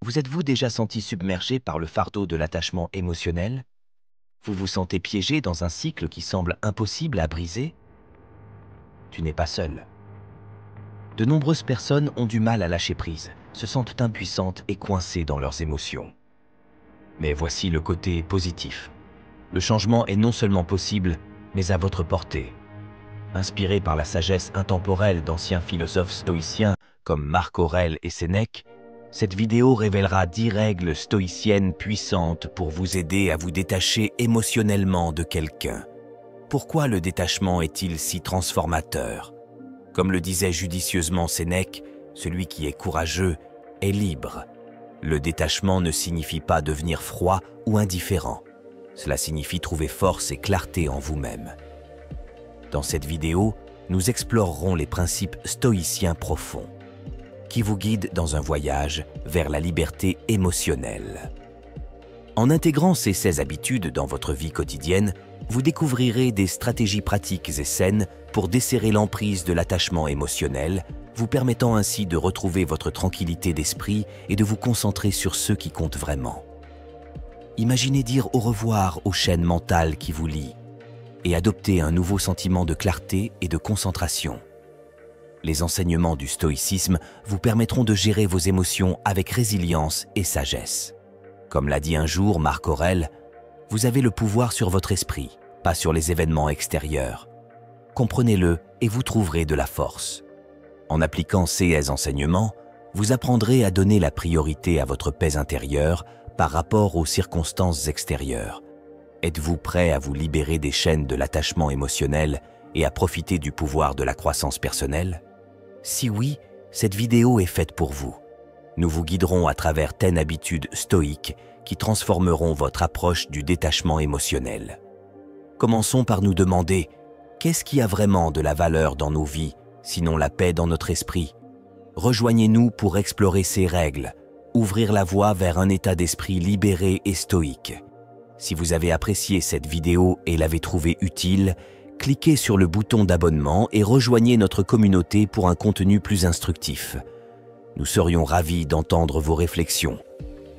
Vous êtes-vous déjà senti submergé par le fardeau de l'attachement émotionnel? Vous vous sentez piégé dans un cycle qui semble impossible à briser? Tu n'es pas seul. De nombreuses personnes ont du mal à lâcher prise, se sentent impuissantes et coincées dans leurs émotions. Mais voici le côté positif. Le changement est non seulement possible, mais à votre portée. Inspiré par la sagesse intemporelle d'anciens philosophes stoïciens comme Marc Aurèle et Sénèque, cette vidéo révélera 10 règles stoïciennes puissantes pour vous aider à vous détacher émotionnellement de quelqu'un. Pourquoi le détachement est-il si transformateur? Comme le disait judicieusement Sénèque, celui qui est courageux est libre. Le détachement ne signifie pas devenir froid ou indifférent. Cela signifie trouver force et clarté en vous-même. Dans cette vidéo, nous explorerons les principes stoïciens profonds, qui vous guident dans un voyage vers la liberté émotionnelle. En intégrant ces 16 habitudes dans votre vie quotidienne, vous découvrirez des stratégies pratiques et saines pour desserrer l'emprise de l'attachement émotionnel, vous permettant ainsi de retrouver votre tranquillité d'esprit et de vous concentrer sur ce qui compte vraiment. Imaginez dire au revoir aux chaînes mentales qui vous lient et adopter un nouveau sentiment de clarté et de concentration. Les enseignements du stoïcisme vous permettront de gérer vos émotions avec résilience et sagesse. Comme l'a dit un jour Marc Aurèle, vous avez le pouvoir sur votre esprit, pas sur les événements extérieurs. Comprenez-le et vous trouverez de la force. En appliquant ces enseignements, vous apprendrez à donner la priorité à votre paix intérieure par rapport aux circonstances extérieures. Êtes-vous prêt à vous libérer des chaînes de l'attachement émotionnel et à profiter du pouvoir de la croissance personnelle? Si oui, cette vidéo est faite pour vous. Nous vous guiderons à travers 10 habitudes stoïques qui transformeront votre approche du détachement émotionnel. Commençons par nous demander qu'est-ce qui a vraiment de la valeur dans nos vies, sinon la paix dans notre esprit? Rejoignez-nous pour explorer ces règles, ouvrir la voie vers un état d'esprit libéré et stoïque. Si vous avez apprécié cette vidéo et l'avez trouvée utile, cliquez sur le bouton d'abonnement et rejoignez notre communauté pour un contenu plus instructif. Nous serions ravis d'entendre vos réflexions.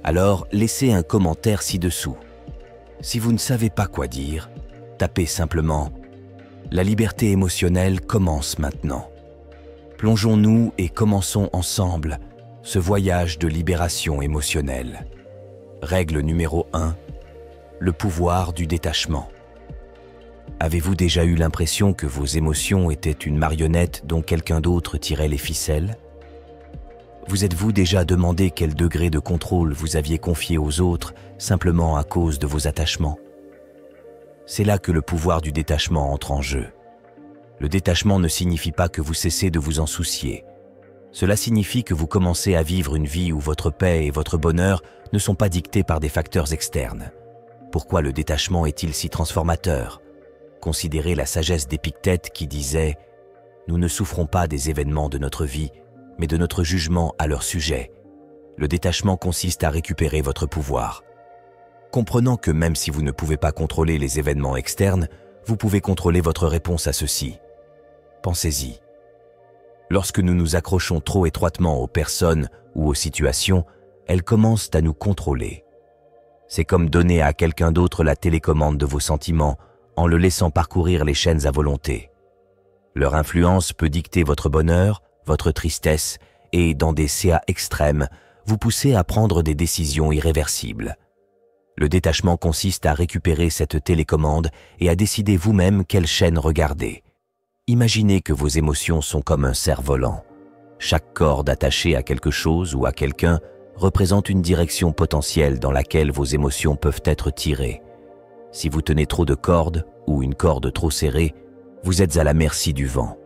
Alors, laissez un commentaire ci-dessous. Si vous ne savez pas quoi dire, tapez simplement « La liberté émotionnelle commence maintenant ». Plongeons-nous et commençons ensemble ce voyage de libération émotionnelle. Règle numéro 1. Le pouvoir du détachement. Avez-vous déjà eu l'impression que vos émotions étaient une marionnette dont quelqu'un d'autre tirait les ficelles? Vous êtes-vous déjà demandé quel degré de contrôle vous aviez confié aux autres simplement à cause de vos attachements? C'est là que le pouvoir du détachement entre en jeu. Le détachement ne signifie pas que vous cessez de vous en soucier. Cela signifie que vous commencez à vivre une vie où votre paix et votre bonheur ne sont pas dictés par des facteurs externes. Pourquoi le détachement est-il si transformateur? Considérez la sagesse d'Épictète qui disait « Nous ne souffrons pas des événements de notre vie, mais de notre jugement à leur sujet. Le détachement consiste à récupérer votre pouvoir. » Comprenant que même si vous ne pouvez pas contrôler les événements externes, vous pouvez contrôler votre réponse à ceux-ci. Pensez-y. Lorsque nous nous accrochons trop étroitement aux personnes ou aux situations, elles commencent à nous contrôler. C'est comme donner à quelqu'un d'autre la télécommande de vos sentiments en le laissant parcourir les chaînes à volonté. Leur influence peut dicter votre bonheur, votre tristesse et, dans des CA extrêmes, vous pousser à prendre des décisions irréversibles. Le détachement consiste à récupérer cette télécommande et à décider vous-même quelle chaîne regarder. Imaginez que vos émotions sont comme un cerf-volant. Chaque corde attachée à quelque chose ou à quelqu'un représente une direction potentielle dans laquelle vos émotions peuvent être tirées. Si vous tenez trop de cordes ou une corde trop serrée, vous êtes à la merci du vent.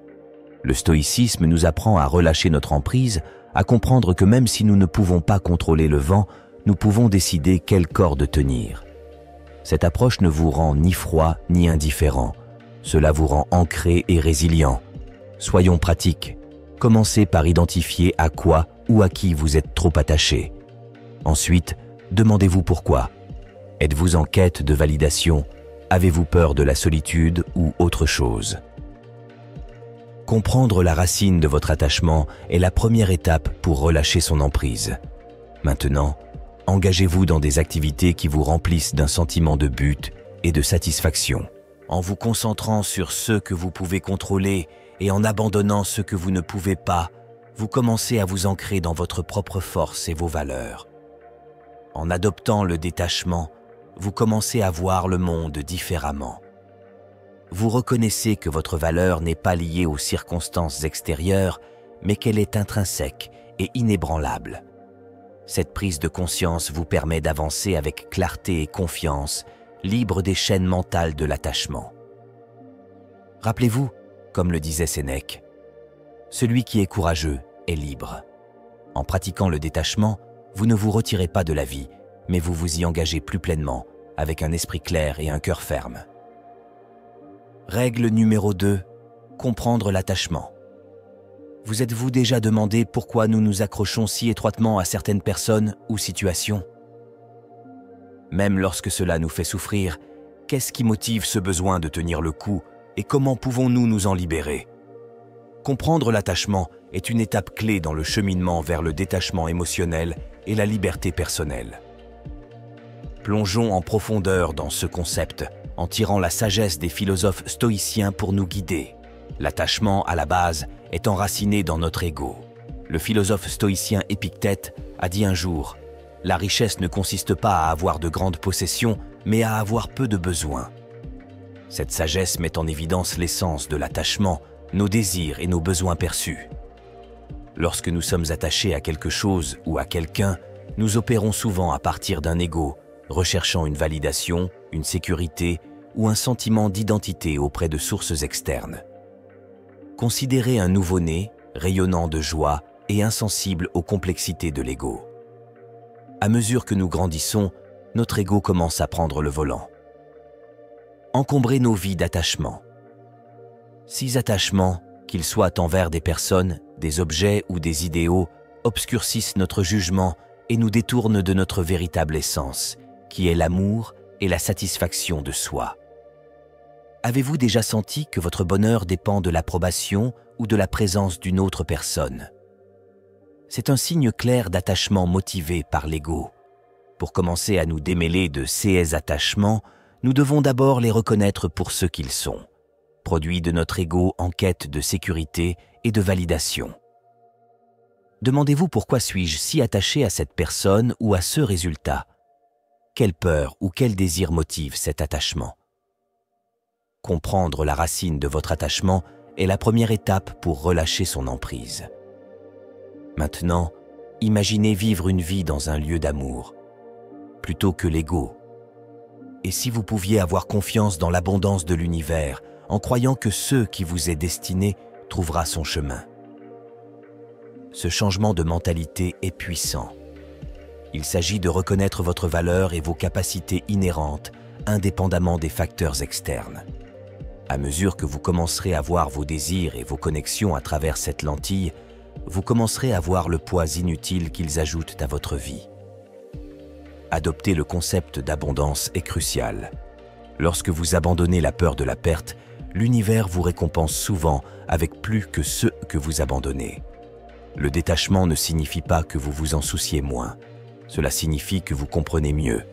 Le stoïcisme nous apprend à relâcher notre emprise, à comprendre que même si nous ne pouvons pas contrôler le vent, nous pouvons décider quelle corde tenir. Cette approche ne vous rend ni froid ni indifférent. Cela vous rend ancré et résilient. Soyons pratiques. Commencez par identifier à quoi ou à qui vous êtes trop attaché. Ensuite, demandez-vous pourquoi. Êtes-vous en quête de validation? Avez-vous peur de la solitude ou autre chose? Comprendre la racine de votre attachement est la première étape pour relâcher son emprise. Maintenant, engagez-vous dans des activités qui vous remplissent d'un sentiment de but et de satisfaction. En vous concentrant sur ce que vous pouvez contrôler et en abandonnant ce que vous ne pouvez pas, vous commencez à vous ancrer dans votre propre force et vos valeurs. En adoptant le détachement, vous commencez à voir le monde différemment. Vous reconnaissez que votre valeur n'est pas liée aux circonstances extérieures, mais qu'elle est intrinsèque et inébranlable. Cette prise de conscience vous permet d'avancer avec clarté et confiance, libre des chaînes mentales de l'attachement. Rappelez-vous, comme le disait Sénèque, « Celui qui est courageux est libre ». En pratiquant le détachement, vous ne vous retirez pas de la vie, mais vous vous y engagez plus pleinement, avec un esprit clair et un cœur ferme. Règle numéro 2. Comprendre l'attachement. Vous êtes-vous déjà demandé pourquoi nous nous accrochons si étroitement à certaines personnes ou situations? Même lorsque cela nous fait souffrir, qu'est-ce qui motive ce besoin de tenir le coup et comment pouvons-nous nous en libérer? Comprendre l'attachement est une étape clé dans le cheminement vers le détachement émotionnel et la liberté personnelle. Plongeons en profondeur dans ce concept en tirant la sagesse des philosophes stoïciens pour nous guider. L'attachement, à la base, est enraciné dans notre ego. Le philosophe stoïcien Épictète a dit un jour « La richesse ne consiste pas à avoir de grandes possessions, mais à avoir peu de besoins. » Cette sagesse met en évidence l'essence de l'attachement, nos désirs et nos besoins perçus. Lorsque nous sommes attachés à quelque chose ou à quelqu'un, nous opérons souvent à partir d'un ego, recherchant une validation, une sécurité ou un sentiment d'identité auprès de sources externes. Considérez un nouveau-né, rayonnant de joie et insensible aux complexités de l'ego. À mesure que nous grandissons, notre ego commence à prendre le volant. Encombrez nos vies d'attachements. Ces attachements, qu'ils soient envers des personnes, des objets ou des idéaux, obscurcissent notre jugement et nous détournent de notre véritable essence, qui est l'amour et la satisfaction de soi. Avez-vous déjà senti que votre bonheur dépend de l'approbation ou de la présence d'une autre personne? C'est un signe clair d'attachement motivé par l'ego. Pour commencer à nous démêler de ces attachements, nous devons d'abord les reconnaître pour ce qu'ils sont, produits de notre ego en quête de sécurité et de validation. Demandez-vous pourquoi suis-je si attaché à cette personne ou à ce résultat? Quelle peur ou quel désir motive cet attachement? Comprendre la racine de votre attachement est la première étape pour relâcher son emprise. Maintenant, imaginez vivre une vie dans un lieu d'amour, plutôt que l'ego. Et si vous pouviez avoir confiance dans l'abondance de l'univers, en croyant que ce qui vous est destiné trouvera son chemin. Ce changement de mentalité est puissant. Il s'agit de reconnaître votre valeur et vos capacités inhérentes, indépendamment des facteurs externes. À mesure que vous commencerez à voir vos désirs et vos connexions à travers cette lentille, vous commencerez à voir le poids inutile qu'ils ajoutent à votre vie. Adopter le concept d'abondance est crucial. Lorsque vous abandonnez la peur de la perte, l'univers vous récompense souvent avec plus que ce que vous abandonnez. Le détachement ne signifie pas que vous vous en souciez moins. Cela signifie que vous comprenez mieux.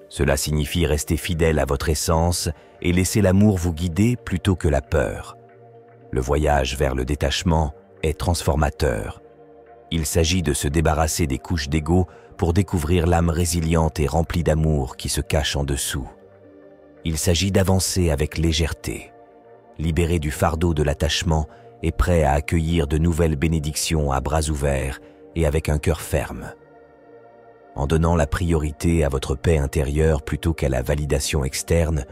Cela signifie rester fidèle à votre essence et laisser l'amour vous guider plutôt que la peur. Le voyage vers le détachement est transformateur. Il s'agit de se débarrasser des couches d'ego pour découvrir l'âme résiliente et remplie d'amour qui se cache en dessous. Il s'agit d'avancer avec légèreté, libéré du fardeau de l'attachement et prêt à accueillir de nouvelles bénédictions à bras ouverts et avec un cœur ferme. En donnant la priorité à votre paix intérieure plutôt qu'à la validation externe,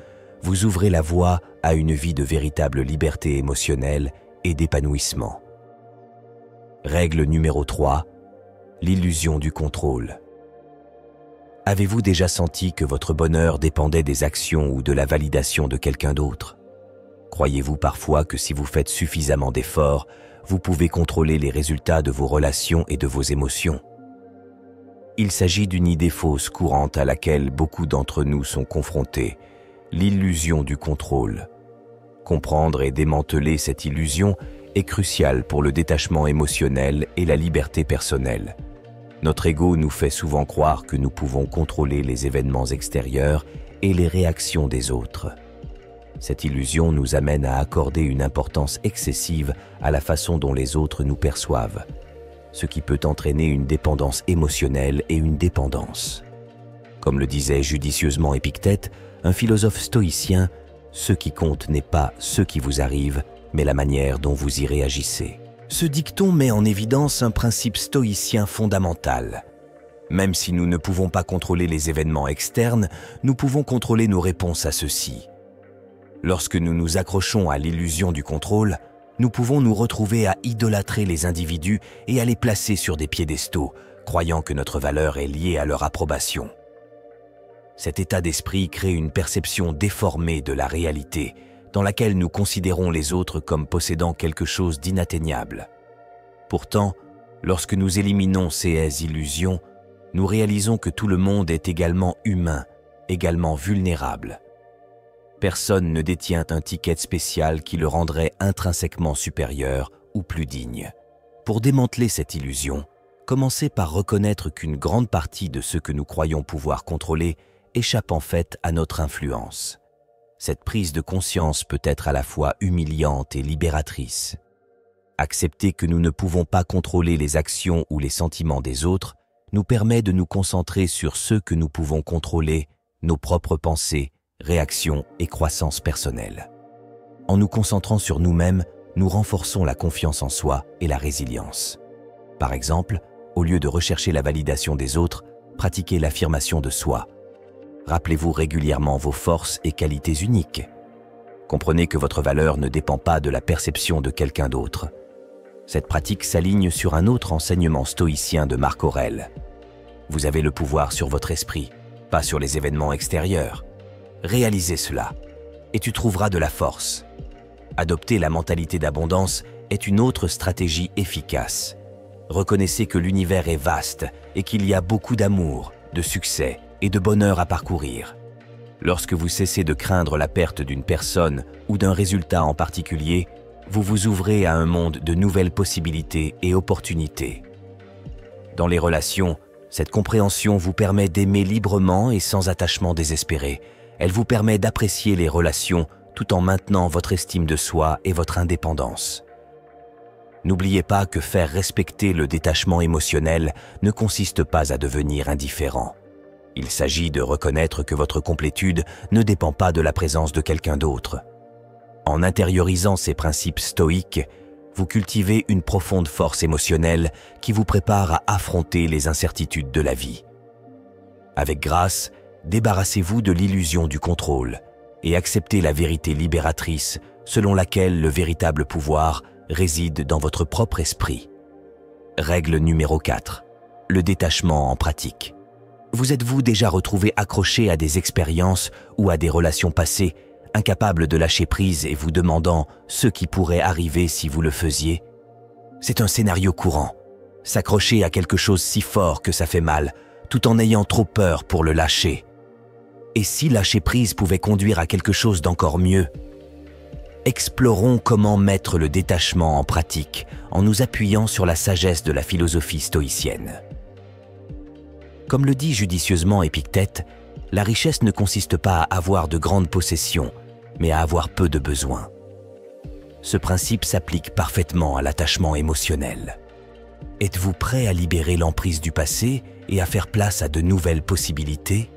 vous ouvrez la voie à une vie de véritable liberté émotionnelle et d'épanouissement. Règle numéro 3. L'illusion du contrôle. Avez-vous déjà senti que votre bonheur dépendait des actions ou de la validation de quelqu'un d'autre? Croyez-vous parfois que si vous faites suffisamment d'efforts, vous pouvez contrôler les résultats de vos relations et de vos émotions? Il s'agit d'une idée fausse courante à laquelle beaucoup d'entre nous sont confrontés, l'illusion du contrôle. Comprendre et démanteler cette illusion est crucial pour le détachement émotionnel et la liberté personnelle. Notre ego nous fait souvent croire que nous pouvons contrôler les événements extérieurs et les réactions des autres. Cette illusion nous amène à accorder une importance excessive à la façon dont les autres nous perçoivent, ce qui peut entraîner une dépendance émotionnelle et une dépendance. Comme le disait judicieusement Épictète, un philosophe stoïcien, « Ce qui compte n'est pas ce qui vous arrive, mais la manière dont vous y réagissez ». Ce dicton met en évidence un principe stoïcien fondamental. Même si nous ne pouvons pas contrôler les événements externes, nous pouvons contrôler nos réponses à ceux-ci. Lorsque nous nous accrochons à l'illusion du contrôle, nous pouvons nous retrouver à idolâtrer les individus et à les placer sur des piédestaux, croyant que notre valeur est liée à leur approbation. Cet état d'esprit crée une perception déformée de la réalité, dans laquelle nous considérons les autres comme possédant quelque chose d'inatteignable. Pourtant, lorsque nous éliminons ces illusions, nous réalisons que tout le monde est également humain, également vulnérable. Personne ne détient un ticket spécial qui le rendrait intrinsèquement supérieur ou plus digne. Pour démanteler cette illusion, commencez par reconnaître qu'une grande partie de ce que nous croyons pouvoir contrôler échappe en fait à notre influence. Cette prise de conscience peut être à la fois humiliante et libératrice. Accepter que nous ne pouvons pas contrôler les actions ou les sentiments des autres nous permet de nous concentrer sur ce que nous pouvons contrôler, nos propres pensées, réactions et croissance personnelle. En nous concentrant sur nous-mêmes, nous renforçons la confiance en soi et la résilience. Par exemple, au lieu de rechercher la validation des autres, pratiquez l'affirmation de soi. Rappelez-vous régulièrement vos forces et qualités uniques. Comprenez que votre valeur ne dépend pas de la perception de quelqu'un d'autre. Cette pratique s'aligne sur un autre enseignement stoïcien de Marc Aurèle. Vous avez le pouvoir sur votre esprit, pas sur les événements extérieurs. Réalisez cela, et tu trouveras de la force. Adopter la mentalité d'abondance est une autre stratégie efficace. Reconnaissez que l'univers est vaste et qu'il y a beaucoup d'amour, de succès et de bonheur à parcourir. Lorsque vous cessez de craindre la perte d'une personne ou d'un résultat en particulier, vous vous ouvrez à un monde de nouvelles possibilités et opportunités. Dans les relations, cette compréhension vous permet d'aimer librement et sans attachement désespéré. Elle vous permet d'apprécier les relations tout en maintenant votre estime de soi et votre indépendance. N'oubliez pas que faire respecter le détachement émotionnel ne consiste pas à devenir indifférent. Il s'agit de reconnaître que votre complétude ne dépend pas de la présence de quelqu'un d'autre. En intériorisant ces principes stoïques, vous cultivez une profonde force émotionnelle qui vous prépare à affronter les incertitudes de la vie. Avec grâce, débarrassez-vous de l'illusion du contrôle et acceptez la vérité libératrice selon laquelle le véritable pouvoir réside dans votre propre esprit. Règle numéro 4. Le détachement en pratique. Vous êtes-vous déjà retrouvé accroché à des expériences ou à des relations passées, incapable de lâcher prise et vous demandant ce qui pourrait arriver si vous le faisiez? C'est un scénario courant. S'accrocher à quelque chose si fort que ça fait mal, tout en ayant trop peur pour le lâcher. Et si lâcher prise pouvait conduire à quelque chose d'encore mieux? Explorons comment mettre le détachement en pratique en nous appuyant sur la sagesse de la philosophie stoïcienne. Comme le dit judicieusement Épictète, la richesse ne consiste pas à avoir de grandes possessions, mais à avoir peu de besoins. Ce principe s'applique parfaitement à l'attachement émotionnel. Êtes-vous prêt à libérer l'emprise du passé et à faire place à de nouvelles possibilités?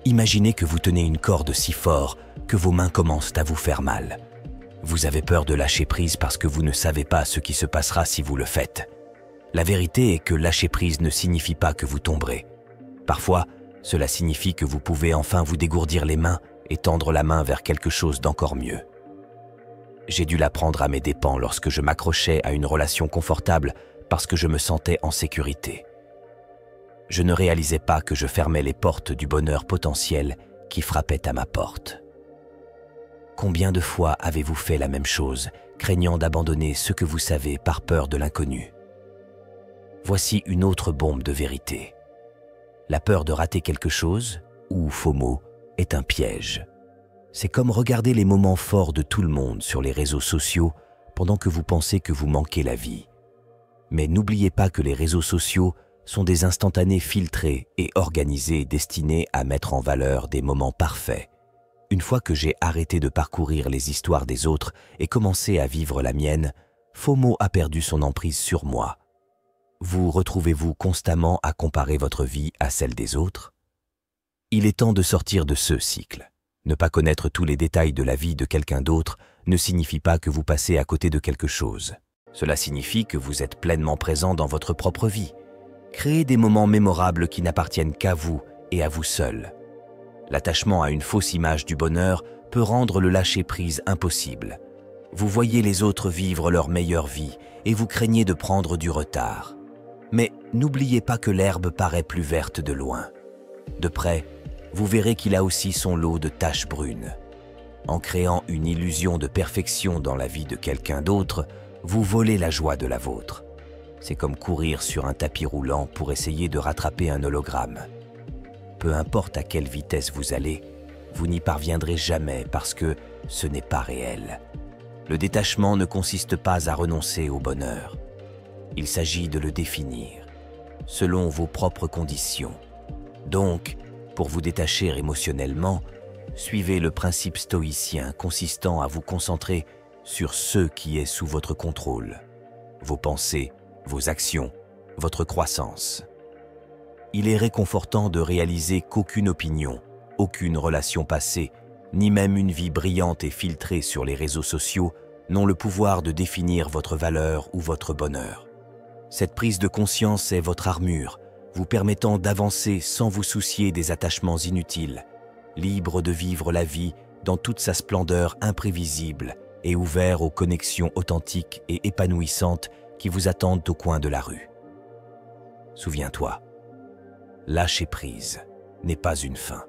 Imaginez que vous tenez une corde si fort que vos mains commencent à vous faire mal. Vous avez peur de lâcher prise parce que vous ne savez pas ce qui se passera si vous le faites. La vérité est que lâcher prise ne signifie pas que vous tomberez. Parfois, cela signifie que vous pouvez enfin vous dégourdir les mains et tendre la main vers quelque chose d'encore mieux. J'ai dû l'apprendre à mes dépens lorsque je m'accrochais à une relation confortable parce que je me sentais en sécurité. Je ne réalisais pas que je fermais les portes du bonheur potentiel qui frappait à ma porte. Combien de fois avez-vous fait la même chose, craignant d'abandonner ce que vous savez par peur de l'inconnu? Voici une autre bombe de vérité. La peur de rater quelque chose, ou FOMO, est un piège. C'est comme regarder les moments forts de tout le monde sur les réseaux sociaux pendant que vous pensez que vous manquez la vie. Mais n'oubliez pas que les réseaux sociaux sont des instantanés filtrés et organisés destinés à mettre en valeur des moments parfaits. Une fois que j'ai arrêté de parcourir les histoires des autres et commencé à vivre la mienne, FOMO a perdu son emprise sur moi. Vous retrouvez-vous constamment à comparer votre vie à celle des autres? Il est temps de sortir de ce cycle. Ne pas connaître tous les détails de la vie de quelqu'un d'autre ne signifie pas que vous passez à côté de quelque chose. Cela signifie que vous êtes pleinement présent dans votre propre vie. Créez des moments mémorables qui n'appartiennent qu'à vous et à vous seul. L'attachement à une fausse image du bonheur peut rendre le lâcher-prise impossible. Vous voyez les autres vivre leur meilleure vie et vous craignez de prendre du retard. Mais n'oubliez pas que l'herbe paraît plus verte de loin. De près, vous verrez qu'il a aussi son lot de taches brunes. En créant une illusion de perfection dans la vie de quelqu'un d'autre, vous volez la joie de la vôtre. C'est comme courir sur un tapis roulant pour essayer de rattraper un hologramme. Peu importe à quelle vitesse vous allez, vous n'y parviendrez jamais parce que ce n'est pas réel. Le détachement ne consiste pas à renoncer au bonheur. Il s'agit de le définir, selon vos propres conditions. Donc, pour vous détacher émotionnellement, suivez le principe stoïcien consistant à vous concentrer sur ce qui est sous votre contrôle, vos pensées, vos actions, votre croissance. Il est réconfortant de réaliser qu'aucune opinion, aucune relation passée, ni même une vie brillante et filtrée sur les réseaux sociaux n'ont le pouvoir de définir votre valeur ou votre bonheur. Cette prise de conscience est votre armure, vous permettant d'avancer sans vous soucier des attachements inutiles, libre de vivre la vie dans toute sa splendeur imprévisible et ouvert aux connexions authentiques et épanouissantes qui vous attendent au coin de la rue. Souviens-toi, lâcher prise n'est pas une fin.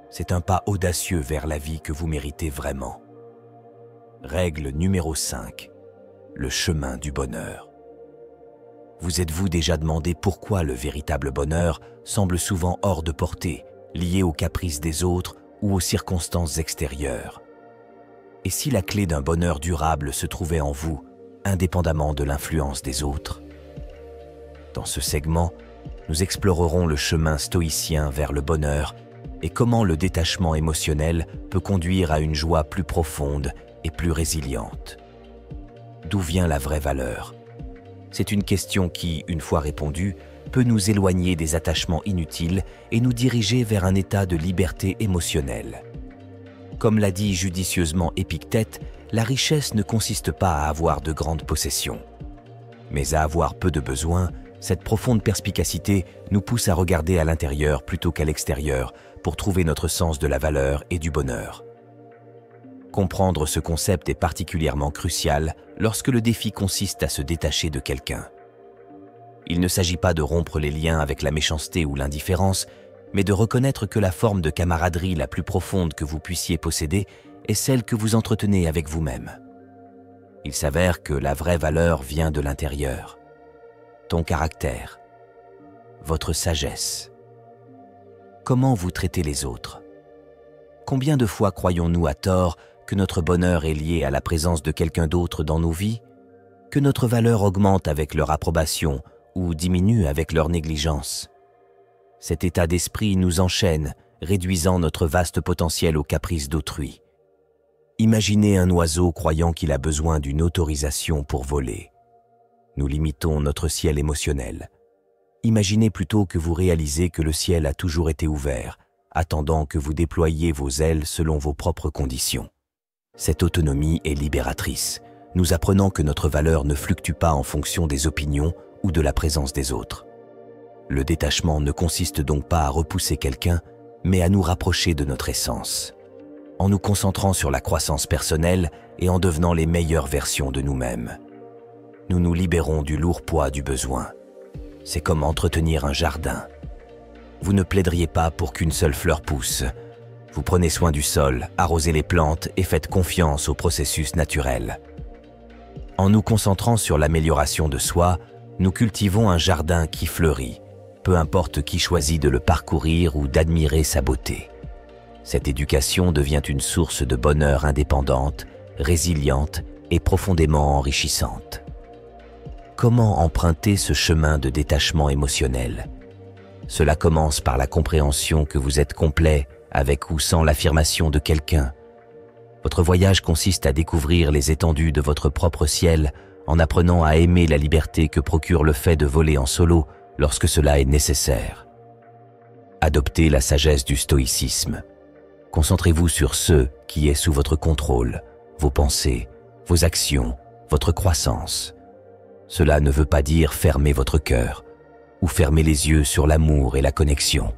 C'est un pas audacieux vers la vie que vous méritez vraiment. Règle numéro 5. Le chemin du bonheur. Vous êtes-vous déjà demandé pourquoi le véritable bonheur semble souvent hors de portée, lié aux caprices des autres ou aux circonstances extérieures? Et si la clé d'un bonheur durable se trouvait en vous, indépendamment de l'influence des autres? Dans ce segment, nous explorerons le chemin stoïcien vers le bonheur et comment le détachement émotionnel peut conduire à une joie plus profonde et plus résiliente. D'où vient la vraie valeur? C'est une question qui, une fois répondue, peut nous éloigner des attachements inutiles et nous diriger vers un état de liberté émotionnelle. Comme l'a dit judicieusement Épictète, la richesse ne consiste pas à avoir de grandes possessions, mais à avoir peu de besoins. Cette profonde perspicacité nous pousse à regarder à l'intérieur plutôt qu'à l'extérieur pour trouver notre sens de la valeur et du bonheur. Comprendre ce concept est particulièrement crucial lorsque le défi consiste à se détacher de quelqu'un. Il ne s'agit pas de rompre les liens avec la méchanceté ou l'indifférence, mais de reconnaître que la forme de camaraderie la plus profonde que vous puissiez posséder est celle que vous entretenez avec vous-même. Il s'avère que la vraie valeur vient de l'intérieur. Ton caractère, votre sagesse. Comment vous traitez les autres? Combien de fois croyons-nous à tort que notre bonheur est lié à la présence de quelqu'un d'autre dans nos vies, que notre valeur augmente avec leur approbation ou diminue avec leur négligence? Cet état d'esprit nous enchaîne, réduisant notre vaste potentiel aux caprices d'autrui. Imaginez un oiseau croyant qu'il a besoin d'une autorisation pour voler. Nous limitons notre ciel émotionnel. Imaginez plutôt que vous réalisez que le ciel a toujours été ouvert, attendant que vous déployiez vos ailes selon vos propres conditions. Cette autonomie est libératrice, nous apprenant que notre valeur ne fluctue pas en fonction des opinions ou de la présence des autres. Le détachement ne consiste donc pas à repousser quelqu'un, mais à nous rapprocher de notre essence, en nous concentrant sur la croissance personnelle et en devenant les meilleures versions de nous-mêmes. Nous nous libérons du lourd poids du besoin. C'est comme entretenir un jardin. Vous ne plaideriez pas pour qu'une seule fleur pousse. Vous prenez soin du sol, arrosez les plantes et faites confiance au processus naturel. En nous concentrant sur l'amélioration de soi, nous cultivons un jardin qui fleurit, peu importe qui choisit de le parcourir ou d'admirer sa beauté. Cette éducation devient une source de bonheur indépendante, résiliente et profondément enrichissante. comment emprunter ce chemin de détachement émotionnel. Cela commence par la compréhension que vous êtes complet avec ou sans l'affirmation de quelqu'un. Votre voyage consiste à découvrir les étendues de votre propre ciel en apprenant à aimer la liberté que procure le fait de voler en solo lorsque cela est nécessaire. Adoptez la sagesse du stoïcisme. Concentrez-vous sur ce qui est sous votre contrôle, vos pensées, vos actions, votre croissance. Cela ne veut pas dire fermer votre cœur ou fermer les yeux sur l'amour et la connexion.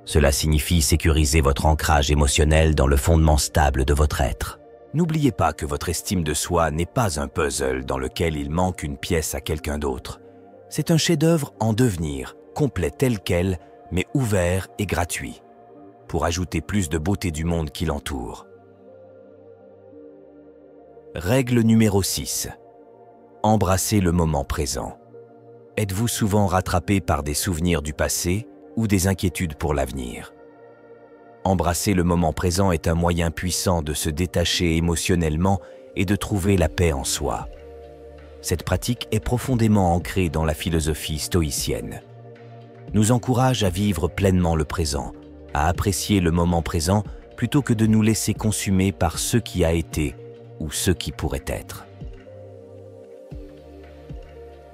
Cela signifie sécuriser votre ancrage émotionnel dans le fondement stable de votre être. N'oubliez pas que votre estime de soi n'est pas un puzzle dans lequel il manque une pièce à quelqu'un d'autre. C'est un chef-d'œuvre en devenir, complet tel quel, mais ouvert et gratuit, pour ajouter plus de beauté du monde qui l'entoure. Règle numéro 6. Embrassez le moment présent. Êtes-vous souvent rattrapé par des souvenirs du passé ou des inquiétudes pour l'avenir? Embrasser le moment présent est un moyen puissant de se détacher émotionnellement et de trouver la paix en soi. Cette pratique est profondément ancrée dans la philosophie stoïcienne. Nous encourage à vivre pleinement le présent, à apprécier le moment présent plutôt que de nous laisser consumer par ce qui a été ou ce qui pourrait être.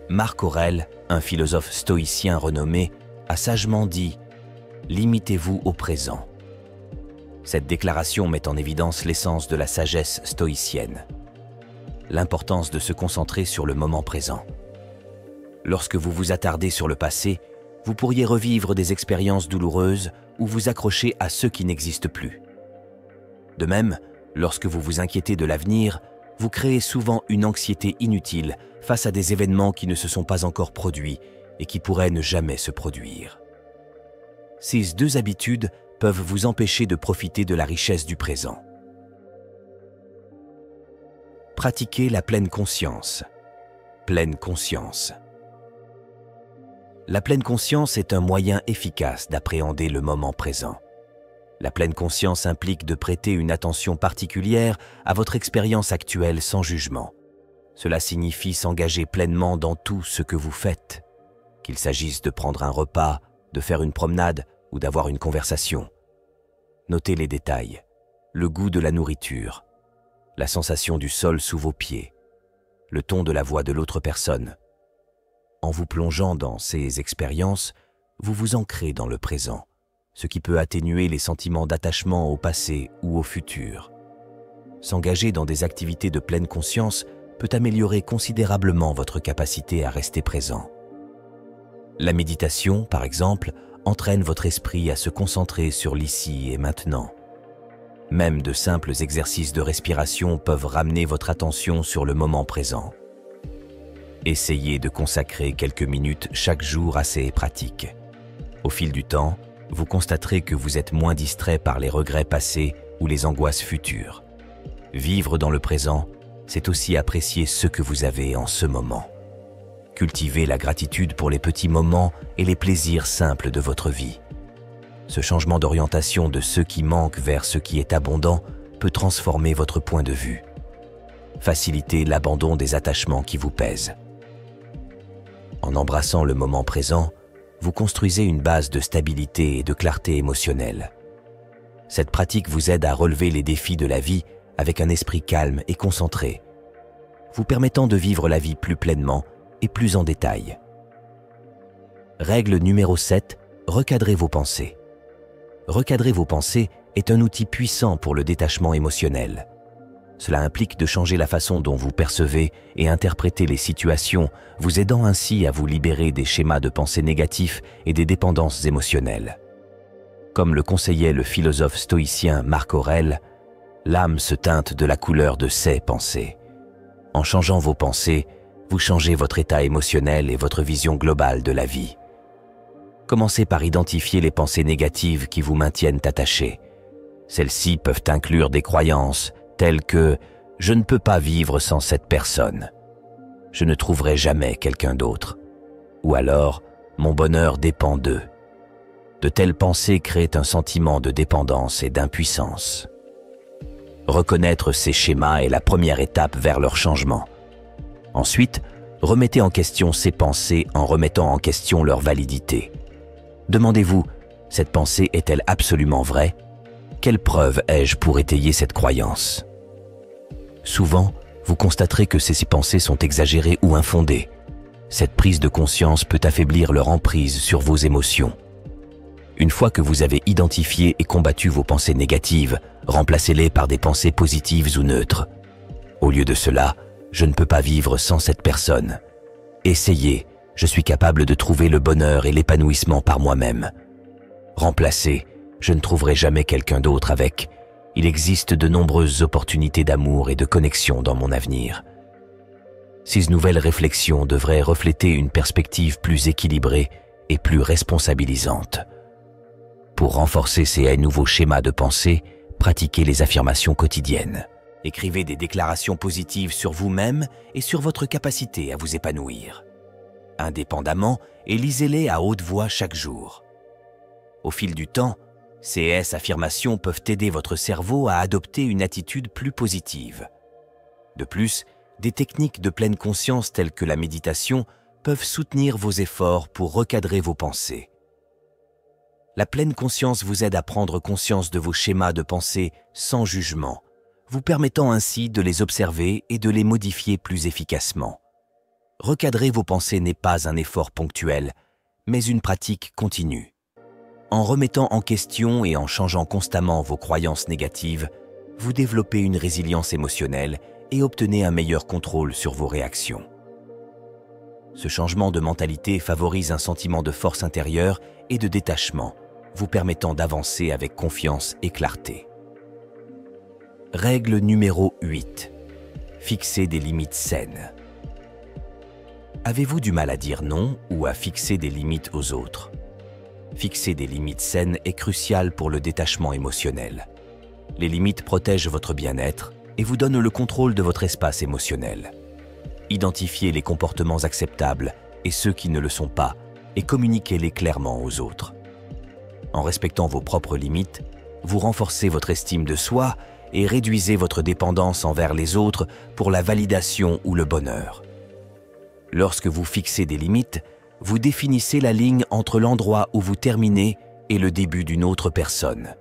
Marc Aurèle, un philosophe stoïcien renommé, a sagement dit « Limitez-vous au présent ». Cette déclaration met en évidence l'essence de la sagesse stoïcienne, l'importance de se concentrer sur le moment présent. Lorsque vous vous attardez sur le passé, vous pourriez revivre des expériences douloureuses ou vous accrocher à ceux qui n'existent plus. De même, lorsque vous vous inquiétez de l'avenir, vous créez souvent une anxiété inutile face à des événements qui ne se sont pas encore produits et qui pourraient ne jamais se produire. Ces deux habitudes peuvent vous empêcher de profiter de la richesse du présent. Pratiquez la pleine conscience. Pleine conscience. La pleine conscience est un moyen efficace d'appréhender le moment présent. La pleine conscience implique de prêter une attention particulière à votre expérience actuelle sans jugement. Cela signifie s'engager pleinement dans tout ce que vous faites, qu'il s'agisse de prendre un repas, de faire une promenade ou d'avoir une conversation. Notez les détails, le goût de la nourriture, la sensation du sol sous vos pieds, le ton de la voix de l'autre personne. En vous plongeant dans ces expériences, vous vous ancrez dans le présent, ce qui peut atténuer les sentiments d'attachement au passé ou au futur. S'engager dans des activités de pleine conscience peut améliorer considérablement votre capacité à rester présent. La méditation, par exemple, entraîne votre esprit à se concentrer sur l'ici et maintenant. Même de simples exercices de respiration peuvent ramener votre attention sur le moment présent. Essayez de consacrer quelques minutes chaque jour à ces pratiques. Au fil du temps, vous constaterez que vous êtes moins distrait par les regrets passés ou les angoisses futures. Vivre dans le présent, c'est aussi apprécier ce que vous avez en ce moment. Cultivez la gratitude pour les petits moments et les plaisirs simples de votre vie. Ce changement d'orientation de ce qui manque vers ce qui est abondant peut transformer votre point de vue. Facilitez l'abandon des attachements qui vous pèsent. En embrassant le moment présent, vous construisez une base de stabilité et de clarté émotionnelle. Cette pratique vous aide à relever les défis de la vie avec un esprit calme et concentré, vous permettant de vivre la vie plus pleinement et plus en détail. Règle numéro 7, recadrez vos pensées. Recadrer vos pensées est un outil puissant pour le détachement émotionnel. Cela implique de changer la façon dont vous percevez et interprétez les situations, vous aidant ainsi à vous libérer des schémas de pensée négatifs et des dépendances émotionnelles. Comme le conseillait le philosophe stoïcien Marc Aurèle, l'âme se teinte de la couleur de ses pensées. En changeant vos pensées, vous changez votre état émotionnel et votre vision globale de la vie. Commencez par identifier les pensées négatives qui vous maintiennent attachés. Celles-ci peuvent inclure des croyances telles que « je ne peux pas vivre sans cette personne »,« je ne trouverai jamais quelqu'un d'autre » ou alors « mon bonheur dépend d'eux ». De telles pensées créent un sentiment de dépendance et d'impuissance. Reconnaître ces schémas est la première étape vers leur changement. Ensuite, Remettez en question ces pensées en remettant en question leur validité. Demandez-vous, cette pensée est-elle absolument vraie? Quelle preuve ai-je pour étayer cette croyance? Souvent, vous constaterez que ces pensées sont exagérées ou infondées. Cette prise de conscience peut affaiblir leur emprise sur vos émotions. Une fois que vous avez identifié et combattu vos pensées négatives, remplacez-les par des pensées positives ou neutres. Au lieu de cela, je ne peux pas vivre sans cette personne. Essayez, je suis capable de trouver le bonheur et l'épanouissement par moi-même. Remplacez, je ne trouverai jamais quelqu'un d'autre avec. Il existe de nombreuses opportunités d'amour et de connexion dans mon avenir. Ces nouvelles réflexions devraient refléter une perspective plus équilibrée et plus responsabilisante. Pour renforcer ces nouveaux schémas de pensée, pratiquez les affirmations quotidiennes. Écrivez des déclarations positives sur vous-même et sur votre capacité à vous épanouir. Indépendamment, et lisez-les à haute voix chaque jour. Au fil du temps, ces affirmations peuvent aider votre cerveau à adopter une attitude plus positive. De plus, des techniques de pleine conscience telles que la méditation peuvent soutenir vos efforts pour recadrer vos pensées. La pleine conscience vous aide à prendre conscience de vos schémas de pensée sans jugement, vous permettant ainsi de les observer et de les modifier plus efficacement. Recadrer vos pensées n'est pas un effort ponctuel, mais une pratique continue. En remettant en question et en changeant constamment vos croyances négatives, vous développez une résilience émotionnelle et obtenez un meilleur contrôle sur vos réactions. Ce changement de mentalité favorise un sentiment de force intérieure et de détachement, vous permettant d'avancer avec confiance et clarté. Règle numéro 8. Fixez des limites saines. Avez-vous du mal à dire non ou à fixer des limites aux autres? Fixer des limites saines est crucial pour le détachement émotionnel. Les limites protègent votre bien-être et vous donnent le contrôle de votre espace émotionnel. Identifiez les comportements acceptables et ceux qui ne le sont pas et communiquez-les clairement aux autres. En respectant vos propres limites, vous renforcez votre estime de soi et réduisez votre dépendance envers les autres pour la validation ou le bonheur. Lorsque vous fixez des limites, vous définissez la ligne entre l'endroit où vous terminez et le début d'une autre personne.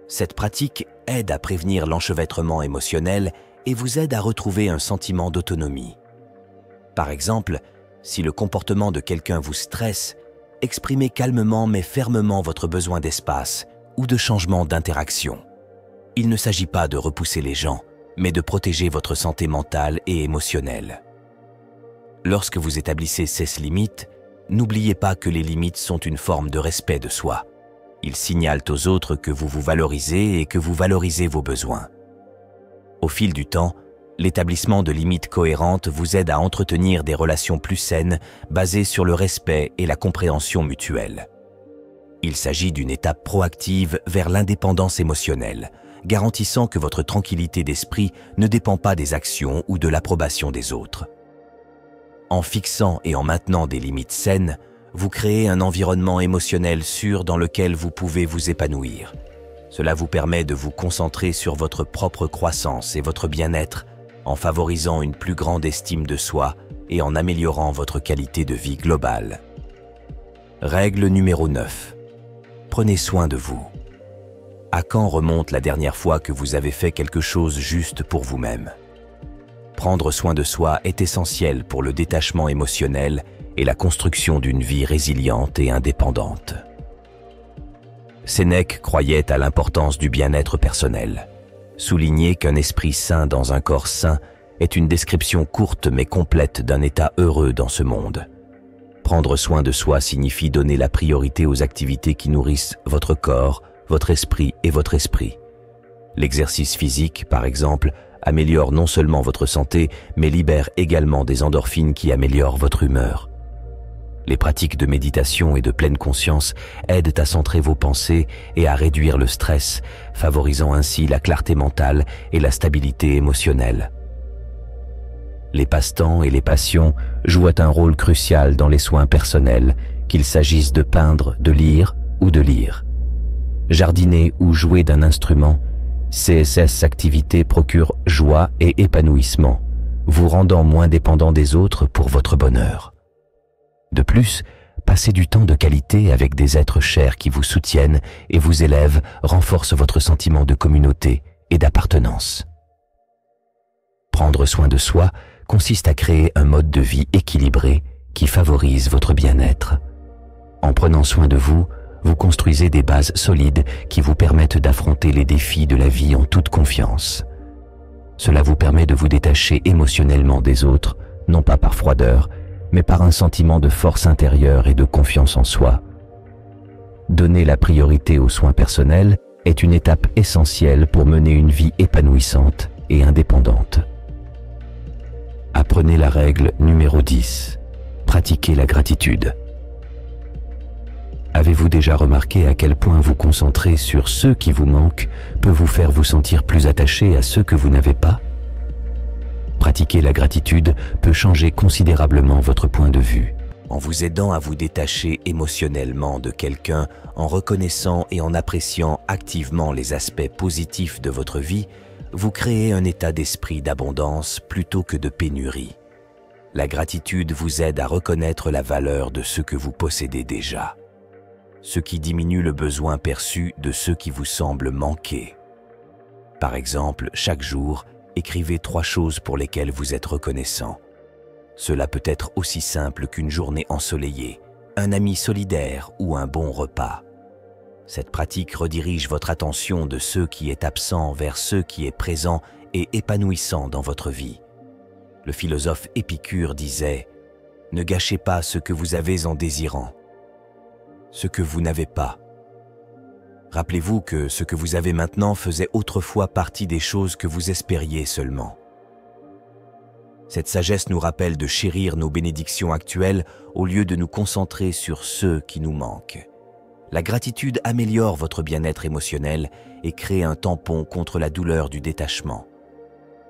Cette pratique aide à prévenir l'enchevêtrement émotionnel et vous aide à retrouver un sentiment d'autonomie. Par exemple, si le comportement de quelqu'un vous stresse, exprimez calmement mais fermement votre besoin d'espace ou de changement d'interaction. Il ne s'agit pas de repousser les gens, mais de protéger votre santé mentale et émotionnelle. Lorsque vous établissez ces limites, n'oubliez pas que les limites sont une forme de respect de soi. Ils signalent aux autres que vous vous valorisez et que vous valorisez vos besoins. Au fil du temps, l'établissement de limites cohérentes vous aide à entretenir des relations plus saines basées sur le respect et la compréhension mutuelle. Il s'agit d'une étape proactive vers l'indépendance émotionnelle, garantissant que votre tranquillité d'esprit ne dépend pas des actions ou de l'approbation des autres. En fixant et en maintenant des limites saines, vous créez un environnement émotionnel sûr dans lequel vous pouvez vous épanouir. Cela vous permet de vous concentrer sur votre propre croissance et votre bien-être en favorisant une plus grande estime de soi et en améliorant votre qualité de vie globale. Règle numéro 9. Prenez soin de vous. À quand remonte la dernière fois que vous avez fait quelque chose juste pour vous-même? Prendre soin de soi est essentiel pour le détachement émotionnel et la construction d'une vie résiliente et indépendante. Sénèque croyait à l'importance du bien-être personnel. Souligner qu'un esprit sain dans un corps sain est une description courte mais complète d'un état heureux dans ce monde. Prendre soin de soi signifie donner la priorité aux activités qui nourrissent votre corps, votre esprit et votre esprit. L'exercice physique, par exemple, améliore non seulement votre santé, mais libère également des endorphines qui améliorent votre humeur. Les pratiques de méditation et de pleine conscience aident à centrer vos pensées et à réduire le stress, favorisant ainsi la clarté mentale et la stabilité émotionnelle. Les passe-temps et les passions jouent un rôle crucial dans les soins personnels, qu'il s'agisse de peindre, de lire ou de lire. Jardiner ou jouer d'un instrument, ces activités procurent joie et épanouissement, vous rendant moins dépendant des autres pour votre bonheur. De plus, passer du temps de qualité avec des êtres chers qui vous soutiennent et vous élèvent renforce votre sentiment de communauté et d'appartenance. Prendre soin de soi consiste à créer un mode de vie équilibré qui favorise votre bien-être. En prenant soin de vous, vous construisez des bases solides qui vous permettent d'affronter les défis de la vie en toute confiance. Cela vous permet de vous détacher émotionnellement des autres, non pas par froideur, mais par un sentiment de force intérieure et de confiance en soi. Donner la priorité aux soins personnels est une étape essentielle pour mener une vie épanouissante et indépendante. Apprenez la règle numéro 10. Pratiquez la gratitude. Avez-vous déjà remarqué à quel point vous concentrer sur ceux qui vous manquent peut vous faire vous sentir plus attaché à ceux que vous n'avez pas? Pratiquer la gratitude peut changer considérablement votre point de vue. En vous aidant à vous détacher émotionnellement de quelqu'un, en reconnaissant et en appréciant activement les aspects positifs de votre vie, vous créez un état d'esprit d'abondance plutôt que de pénurie. La gratitude vous aide à reconnaître la valeur de ce que vous possédez déjà, ce qui diminue le besoin perçu de ceux qui vous semblent manquer. Par exemple, chaque jour, écrivez 3 choses pour lesquelles vous êtes reconnaissant. Cela peut être aussi simple qu'une journée ensoleillée, un ami solidaire ou un bon repas. Cette pratique redirige votre attention de ce qui est absent vers ce qui est présent et épanouissant dans votre vie. Le philosophe Épicure disait « Ne gâchez pas ce que vous avez en désirant ce que vous n'avez pas. Rappelez-vous que ce que vous avez maintenant faisait autrefois partie des choses que vous espériez seulement. » Cette sagesse nous rappelle de chérir nos bénédictions actuelles au lieu de nous concentrer sur ceux qui nous manquent. La gratitude améliore votre bien-être émotionnel et crée un tampon contre la douleur du détachement.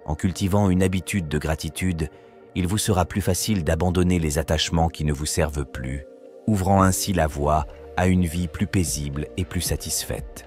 En cultivant une habitude de gratitude, il vous sera plus facile d'abandonner les attachements qui ne vous servent plus, ouvrant ainsi la voie à une vie plus paisible et plus satisfaite.